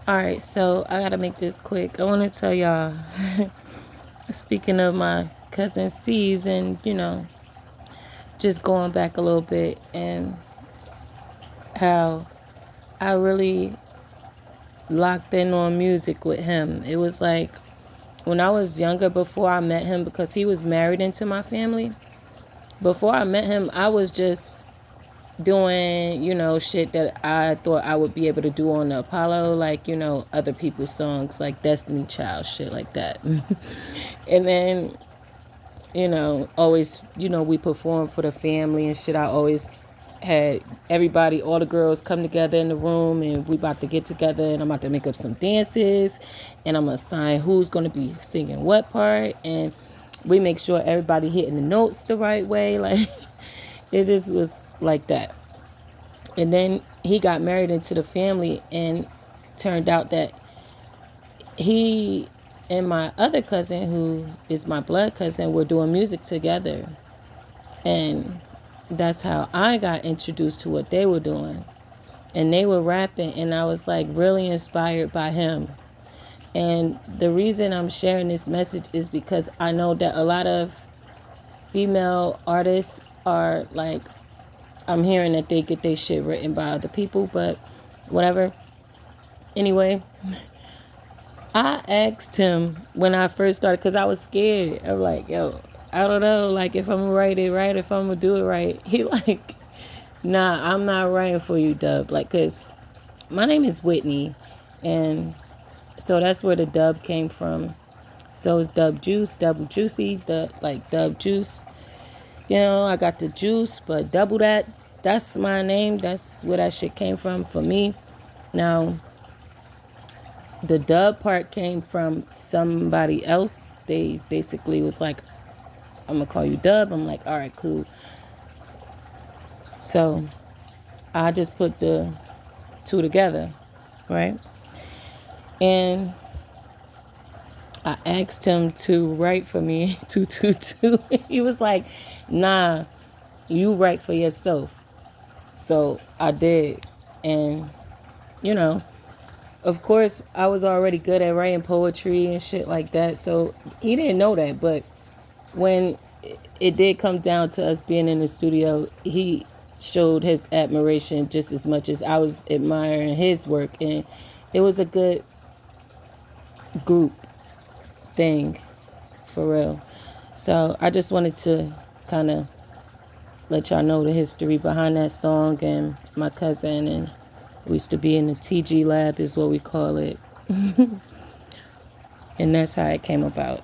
Alright, so I gotta make this quick. I want to tell y'all, speaking of my cousin C's and, just going back a little bit and how I really locked in on music with him. It was like when I was younger, before I met him, because he was married into my family. Before I met him, I was just doing, shit that I thought I would be able to do on the Apollo, like, other people's songs, like Destiny Child, shit like that. And then, always, we performed for the family and shit. I always had everybody, all the girls come together in the room and we about to get together and I'm about to make up some dances and I'm going to assign who's going to be singing what part. And we make sure everybody hitting the notes the right way. Like, it just was like that. And then he got married into the family and turned out that he and my other cousin, who is my blood cousin, were doing music together. And that's how I got introduced to what they were doing. And they were rapping, and I was like really inspired by him. And the reason I'm sharing this message is because I know that a lot of female artists are like, I'm hearing that they get their shit written by other people, but whatever. Anyway, I asked him when I first started, because I was scared. I'm like, yo, I don't know, like, if I'm gonna write it right, if I'm gonna do it right. He like, nah, I'm not writing for you, Dub. Like, because my name is Whitney, and so that's where the Dub came from. So it's Dub Juice, Double Juicy, the like Dub Juice. I got the juice, but double that. That's my name. That's where that shit came from for me. Now, the Dub part came from somebody else. They basically was like, I'm going to call you Dub. I'm like, all right, cool. So I just put the two together, right? And I asked him to write for me, 222. He was like, nah, you write for yourself. So I did. And, of course, I was already good at writing poetry and shit like that. So he didn't know that. But when it did come down to us being in the studio, he showed his admiration just as much as I was admiring his work. And it was a good group thing, for real. So I just wanted to kind of let y'all know the history behind that song and my cousin. And we used to be in the TG lab is what we call it. And that's how it came about.